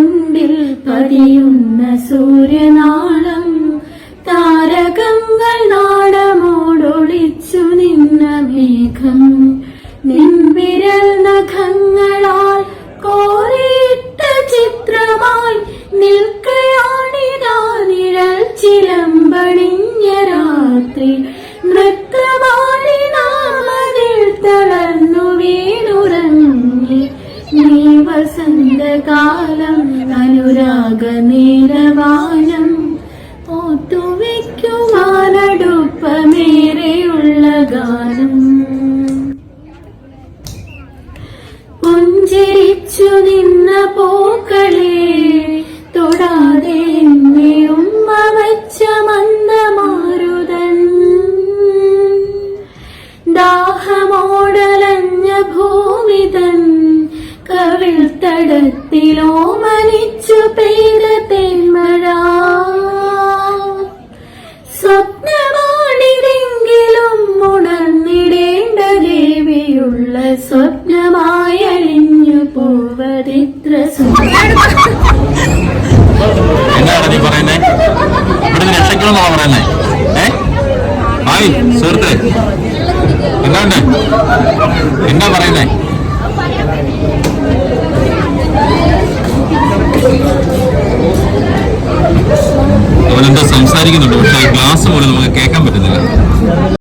ചുണ്ടിൽ പതിയുന്ന സൂര്യനാളം താരകങ്ങൾ നാടമോടൊളിച്ചു നിന്ന മേഘം നിൻവിരൽ നഖങ്ങളാൽ കോറിയിട്ട ചിത്രമായി നിൽക്കയാണിതാ നിഴൽ ചിലമ്പണിഞ്ഞ രാത്രി നൃത്തമാടി നാമതിൽ തളർന്നു വീണുറങ്ങി നീ വസന്തകാലം അനുരാഗ നീലവാനം ഓത്തുവയ്ക്കുവാനടുപ്പമേറെയുള്ള ഗാനം പുഞ്ചിരിച്ചു നിന്ന പൂക്കളെ തൊടാതെ എന്നെ ഉമ്മ വച്ച മന്ദമാരുതൻ ദാഹമോടലഞ്ഞ ഭൂമിതൻ കവിൾ തടത്തിലോ മനിച്ചു പെയ്ത തെന്മഴ സ്വപ്നമാണിതെങ്കിലും ഉണർന്നിടേണ്ട ദേവിയുള്ള സ്വപ്നമായി അലിഞ്ഞു പോവതിത്ര എന്താണ് നീ പറയുന്നേ? ഇവിടുന്ന് രക്ഷയ്ക്കണമെന്നാ പറയുന്നേ? സുഹൃത്ത് എന്നാ പറയുന്നേ?